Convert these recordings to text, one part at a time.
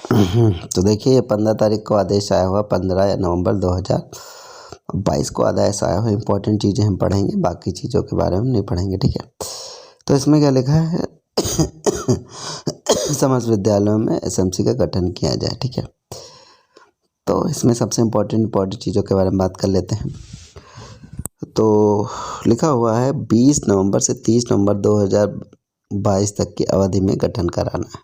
तो देखिए ये 15 तारीख को आदेश आया हुआ, 15 नवंबर 2022 को आदेश आया हुआ। इंपॉर्टेंट चीज़ें हम पढ़ेंगे, बाकी चीज़ों के बारे में नहीं पढ़ेंगे, ठीक है। तो इसमें क्या लिखा है समस्त विद्यालयों में एसएमसी का गठन किया जाए, ठीक है। तो इसमें सबसे इम्पोर्टेंट चीज़ों के बारे में बात कर लेते हैं। तो लिखा हुआ है 20 नवंबर से 30 नवंबर 2022 तक की अवधि में गठन कराना है,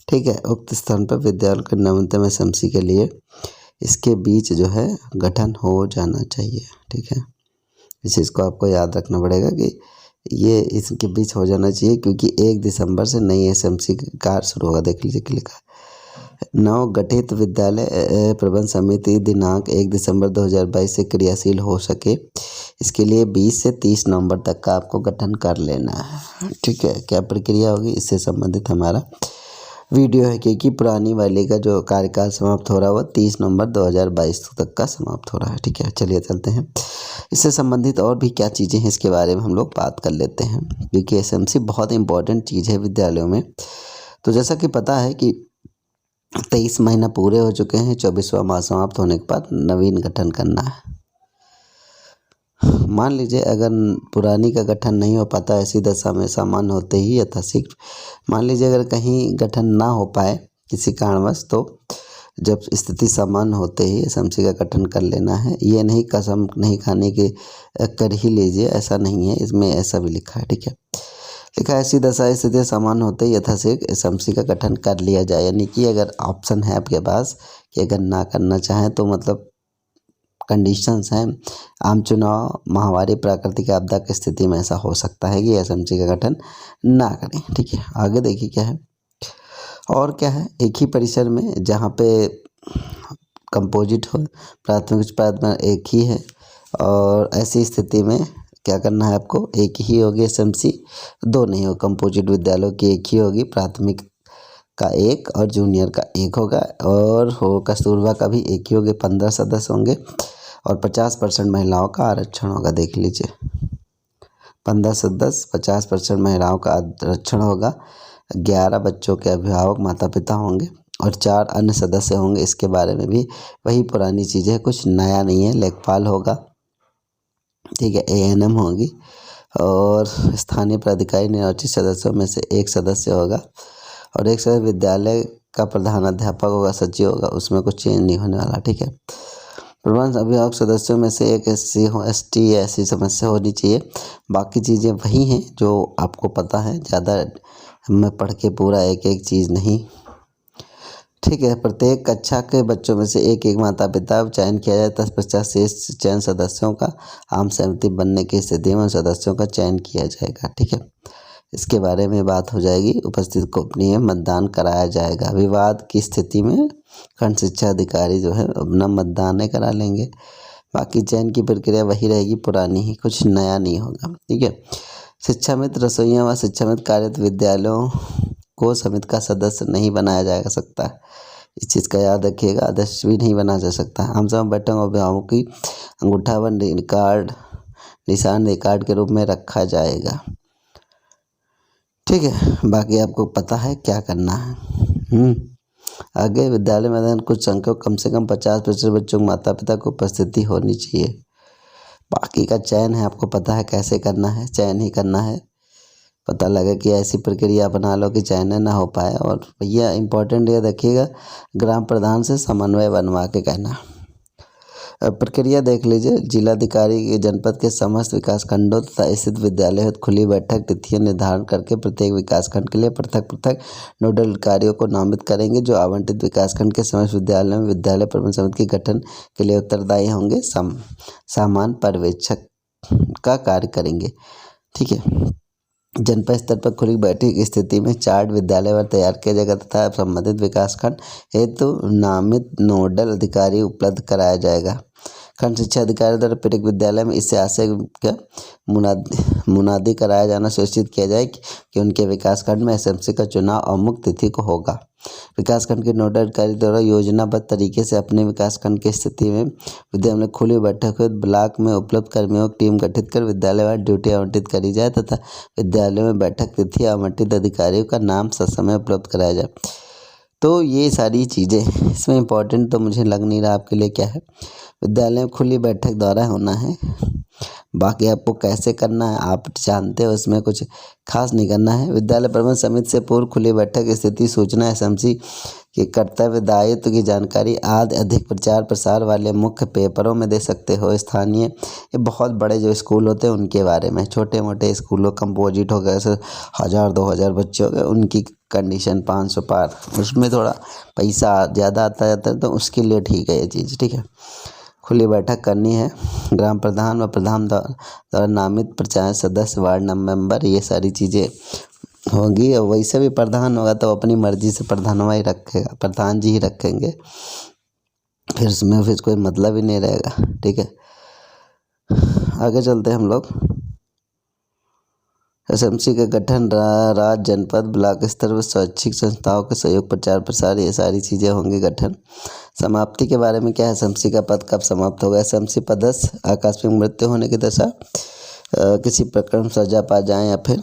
ठीक है। उक्त स्थान पर विद्यालय के नवीनतम एसएमसी के लिए इसके बीच जो है गठन हो जाना चाहिए, ठीक है। इस चीज़ को आपको याद रखना पड़ेगा कि ये इसके बीच हो जाना चाहिए, क्योंकि 1 दिसंबर से नई एसएमसी का कार्य शुरू होगा। देख लीजिए कि लिखा है, नव गठित विद्यालय प्रबंध समिति दिनांक 1 दिसंबर 2022 से क्रियाशील हो सके, इसके लिए 20 से 30 नवंबर तक का आपको गठन कर लेना है, ठीक है। क्या प्रक्रिया होगी, इससे संबंधित हमारा वीडियो है, क्योंकि पुरानी वाली का जो कार्यकाल समाप्त हो रहा है वो 30 नवंबर 2022 तक का समाप्त हो रहा है, ठीक है। चलिए चलते हैं, इससे संबंधित और भी क्या चीज़ें हैं इसके बारे में हम लोग बात कर लेते हैं, क्योंकि एसएमसी बहुत इंपॉर्टेंट चीज़ है विद्यालयों में। तो जैसा कि पता है कि 23 महीना पूरे हो चुके हैं, 24वां माह समाप्त होने के बाद नवीन गठन करना है। मान लीजिए अगर पुरानी का गठन नहीं हो पाता, ऐसी दशा में सामान्य होते ही यथाशीघ्र, मान लीजिए अगर कहीं गठन ना हो पाए किसी कारणवश, तो जब स्थिति सामान्य होते ही एसएमसी का गठन कर लेना है। ये नहीं कसम नहीं खाने के कर ही लीजिए, ऐसा नहीं है, इसमें ऐसा भी लिखा है, ठीक है। लिखा है ऐसी दशा स्थिति सामान्य होते ही यथाशीघ्र एसएमसी का गठन कर लिया जाए। यानी कि अगर ऑप्शन है आपके पास कि अगर ना करना चाहें तो मतलब कंडीशंस हैं, आम चुनाव, महामारी, प्राकृतिक आपदा की स्थिति में ऐसा हो सकता है कि एसएमसी का गठन ना करें, ठीक है। आगे देखिए क्या है, और क्या है, एक ही परिसर में जहाँ पे कंपोजिट हो, प्राथमिक उच्च प्राथमिक एक ही है, और ऐसी स्थिति में क्या करना है आपको, एक ही होगी एसएमसी, दो नहीं हो। कंपोजिट विद्यालयों की एक ही होगी, प्राथमिक का एक और जूनियर का एक होगा, और हो कस्तूरबा का भी एक ही होगा। 15 सदस्य होंगे और 50% महिलाओं का आरक्षण होगा। देख लीजिए 15 सदस्य, 50% महिलाओं का आरक्षण होगा, 11 बच्चों के अभिभावक माता पिता होंगे और 4 अन्य सदस्य होंगे। इसके बारे में भी वही पुरानी चीज़ें, कुछ नया नहीं है। लेखपाल होगा, ठीक है, एएनएम होगी, और स्थानीय प्राधिकारी निर्वाचित सदस्यों में से एक सदस्य होगा, और एक सदस्य विद्यालय का प्रधानाध्यापक होगा, सचिव होगा, उसमें कुछ चेंज नहीं होने वाला, ठीक है। प्रबंध अभिभावक सदस्यों में से एक एससी हो, एसटी ऐसी समस्या होनी चाहिए। बाकी चीज़ें वही हैं जो आपको पता है, ज़्यादा मैं पढ़ के पूरा एक एक चीज़ नहीं, ठीक है। प्रत्येक कक्षा के बच्चों में से एक एक माता पिता चयन किया जाए। 10-50 शेष चयन सदस्यों का आम सहमति बनने की स्थिति में सदस्यों का चयन किया जाएगा, ठीक है। इसके बारे में बात हो जाएगी। उपस्थित गोपनीय में मतदान कराया जाएगा। विवाद की स्थिति में खंड शिक्षा अधिकारी जो है अपना मतदान करा लेंगे। बाकी चयन की प्रक्रिया वही रहेगी, पुरानी ही, कुछ नया नहीं होगा, ठीक है। शिक्षा मित्र रसोइया व शिक्षा मित्र कार्यरत विद्यालयों को समिति का सदस्य नहीं बनाया जा सकता। इस चीज़ का याद रखिएगा, अध्यक्ष भी नहीं बना जा सकता। आम सभा बैठक अभिभावकों की अंगूठा व निशान रिकॉर्ड के रूप में रखा जाएगा, ठीक है। बाकी आपको पता है क्या करना है। आगे विद्यालय में कुछ संख्या कम से कम 50% बच्चों के माता पिता को उपस्थिति होनी चाहिए। बाकी का चयन है, आपको पता है कैसे करना है, चयन ही करना है। पता लगे कि ऐसी प्रक्रिया अपना लो कि चयन ना हो पाए। और भैया इंपॉर्टेंट ये देखिएगा, ग्राम प्रधान से समन्वय बनवा के कहना। प्रक्रिया देख लीजिए, जिलाधिकारी के जनपद के समस्त विकासखंडों तथा स्थित विद्यालय हेतु खुली बैठक तिथियां निर्धारण करके प्रत्येक विकासखंड के लिए पृथक पृथक नोडल अधिकारियों को नामित करेंगे, जो आवंटित विकासखंड के समस्त विद्यालयों में विद्यालय प्रबंधन समिति के गठन के लिए उत्तरदायी होंगे, सामान्य पर्यवेक्षक का कार्य करेंगे, ठीक है। जनपद स्तर पर खुली बैठक की स्थिति में चार्ट विद्यालय तैयार किया जाएगा तथा संबंधित विकासखंड हेतु नामित नोडल अधिकारी उपलब्ध कराया जाएगा। खंड शिक्षा अधिकारी द्वारा प्रत्येक विद्यालय में इससे आशय का मुनादी कराया जाना सुनिश्चित किया जाए कि उनके विकासखंड में एसएमसी का चुनाव अमुक तिथि को होगा। विकासखंड के नोडल अधिकारी द्वारा योजनाबद्ध तरीके से अपने विकासखंड की स्थिति में विद्यालय में खुली बैठक हुई ब्लॉक में उपलब्ध कर्मियों की टीम गठित कर विद्यालयवार ड्यूटी आवंटित करी जाए तथा विद्यालय में बैठक तिथि आवंटित अधिकारियों का नाम ससमय उपलब्ध कराया जाए। तो ये सारी चीज़ें इसमें इम्पोर्टेंट तो मुझे लग नहीं रहा आपके लिए क्या है। विद्यालय में खुली बैठक द्वारा होना है, बाकी आपको कैसे करना है आप जानते हो, इसमें कुछ खास नहीं करना है। विद्यालय प्रबंधन समिति से पूर्व खुली बैठक स्थिति सूचना एसएमसी के कर्तव्य दायित्व की जानकारी आदि अधिक प्रचार प्रसार वाले मुख्य पेपरों में दे सकते हो। स्थानीय ये बहुत बड़े जो स्कूल होते हैं उनके बारे में, छोटे मोटे स्कूलों कंपोजिट हो गए, जैसे 1000-2000 बच्चे हो गए, उनकी कंडीशन 500 पार, उसमें थोड़ा पैसा ज़्यादा आता जाता है, तो उसके लिए ठीक है ये चीज़, ठीक है। खुली बैठक करनी है, ग्राम प्रधान व प्रधान द्वारा नामित पंचायत सदस्य, वार्ड मेंबर, ये सारी चीज़ें होंगी। और वैसे भी प्रधान होगा तो अपनी मर्जी से प्रधानवा ही रखेगा, प्रधान जी ही रखेंगे, फिर उसमें फिर कोई मतलब ही नहीं रहेगा, ठीक है। आगे चलते हैं हम लोग। एसएमसी का गठन राज्य, जनपद, ब्लॉक स्तर पर स्वैच्छिक संस्थाओं के सहयोग, प्रचार प्रसार, ये सारी चीज़ें होंगी। गठन समाप्ति के बारे में क्या है, एसएमसी का पद कब समाप्त होगा। एसएमसी पदस्थ आकस्मिक मृत्यु होने की दशा, किसी प्रकरण सजा पा जाए या फिर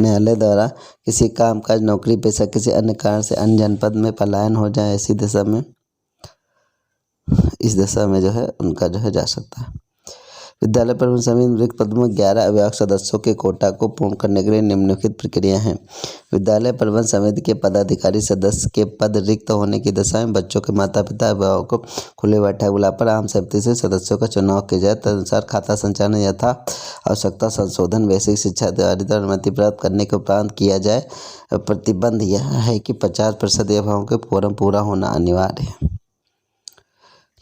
न्यायालय द्वारा किसी कामकाज, नौकरी पेशा, किसी अन्य कारण से अन्य जनपद में पलायन हो जाए, ऐसी दशा में, इस दशा में जो है उनका जो है जा सकता है। विद्यालय प्रबंधन समिति रिक्त पदों में 11 अभिभावक सदस्यों के कोटा को पूर्ण करने के लिए निम्नलिखित प्रक्रिया है। विद्यालय प्रबंधन समिति के पदाधिकारी सदस्य के पद रिक्त होने की दशा में बच्चों के माता पिता अभिभावकों को खुले बैठक बुलाकर आम सहमति से सदस्यों का चुनाव किया जाए। तदनुसार खाता संचालन यथा आवश्यकता संशोधन बेसिक शिक्षा अधिकारी द्वारा अनुमति प्राप्त करने के उपरांत किया जाए। प्रतिबंध यह है कि 50% अभिभावकों के कोरम पूरा होना अनिवार्य है,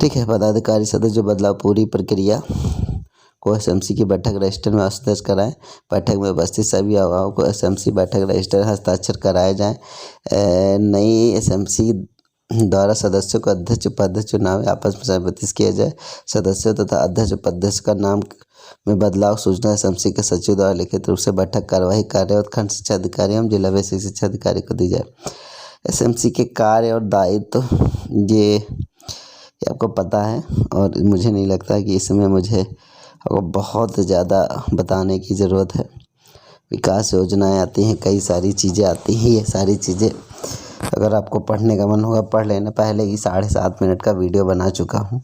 ठीक है। पदाधिकारी सदस्य जो बदलाव पूरी प्रक्रिया को एसएमसी की बैठक रजिस्टर में हस्ताक्षर कराएं। बैठक में उपस्थित सभी अभिभावकों को एसएमसी बैठक रजिस्टर हस्ताक्षर कराए जाएं। नई एसएमसी द्वारा सदस्यों को अध्यक्ष उपाध्यक्ष चुनाव आपस में सहमति किया जाए। सदस्यों तथा अध्यक्ष उपाध्यक्ष का नाम में बदलाव सूचना एसएमसी के सचिव द्वारा लिखित रूप से बैठक कार्यवाही कार्य खंड शिक्षा अधिकारी एवं जिला बेसिक शिक्षा अधिकारी को दी जाए। एसएमसी के कार्य और दायित्व ये आपको पता है, और मुझे नहीं लगता कि इसमें मुझे आपको बहुत ज़्यादा बताने की ज़रूरत है। विकास योजनाएं आती हैं, कई सारी चीज़ें आती हैं, ये सारी चीज़ें अगर आपको पढ़ने का मन होगा पढ़ लेना। पहले ही 7.5 मिनट का वीडियो बना चुका हूँ,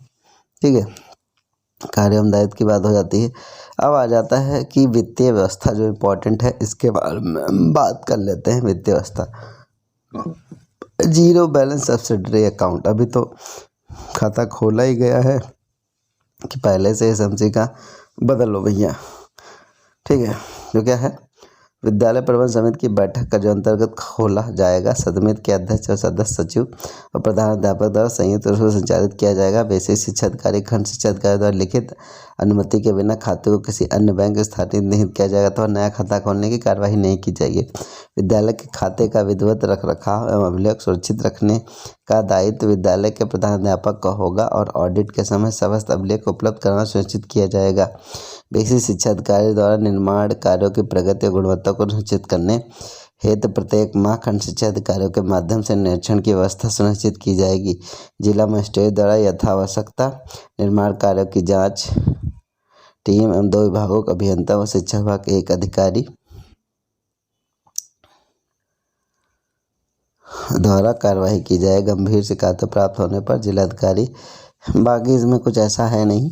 ठीक है। कार्य एवं दायित्व की बात हो जाती है। अब आ जाता है कि वित्तीय व्यवस्था जो इम्पोर्टेंट है, इसके बारे में बात कर लेते हैं। वित्तीय व्यवस्था, जीरो बैलेंस सब्सिडरी अकाउंट, अभी तो खाता खोला ही गया है कि पहले से एसएमसी का बदल लो भैया, ठीक है। जो क्या है, विद्यालय प्रबंधन समिति की बैठक का जो अंतर्गत खोला जाएगा, समिति के अध्यक्ष और सदस्य सचिव और प्रधान अध्यापक द्वारा संयुक्त रूप से संचालित किया जाएगा। बेसिक शिक्षा अधिकारी खंड शिक्षा अधिकारी द्वारा लिखित अनुमति के बिना खाते को किसी अन्य बैंक स्थानांतरित नहीं किया जाएगा तो नया खाता खोलने की कार्रवाई नहीं की जाएगी। विद्यालय के खाते का विधिवत रखरखाव एवं अभिलेख सुरक्षित रखने का दायित्व विद्यालय के प्रधान अध्यापक का होगा और ऑडिट के समय समस्त अभिलेख उपलब्ध कराना सुनिश्चित किया जाएगा। बेसिक शिक्षा अधिकारी द्वारा निर्माण कार्यों की प्रगति और गुणवत्ता को सुनिश्चित करने हेतु प्रत्येक माह खंड शिक्षा अधिकारियों के माध्यम से निरीक्षण की व्यवस्था सुनिश्चित की जाएगी। जिला मजिस्ट्रेट द्वारा यथावश्यकता निर्माण कार्यों की जांच टीम एवं 2 विभागों का अभियंता व शिक्षा विभाग के 1 अधिकारी द्वारा कार्रवाई की जाए। गंभीर शिकायतें प्राप्त होने पर जिलाधिकारी, बाकी इसमें कुछ ऐसा है नहीं।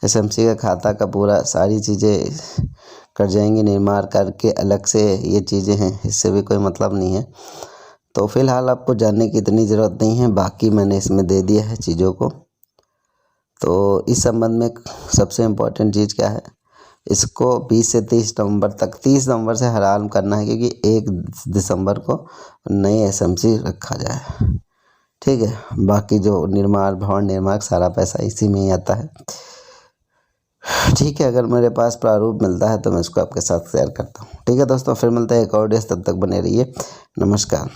एसएमसी का खाता का पूरा सारी चीज़ें कर जाएंगे, निर्माण करके अलग से ये चीज़ें हैं, इससे भी कोई मतलब नहीं है। तो फिलहाल आपको जानने की इतनी ज़रूरत नहीं है, बाकी मैंने इसमें दे दिया है चीज़ों को। तो इस संबंध में सबसे इम्पोर्टेंट चीज़ क्या है, इसको 20 से 30 नवंबर तक, 30 नवंबर से हराम करना है, क्योंकि 1 दिसंबर को नई एसएमसी रखा जाए, ठीक है। बाकी जो निर्माण, भवन निर्माण, सारा पैसा इसी में ही आता है, ठीक है। अगर मेरे पास प्रारूप मिलता है तो मैं इसको आपके साथ शेयर करता हूँ, ठीक है दोस्तों। फिर मिलते हैं एक और डेज, तब तक बने रहिए, नमस्कार।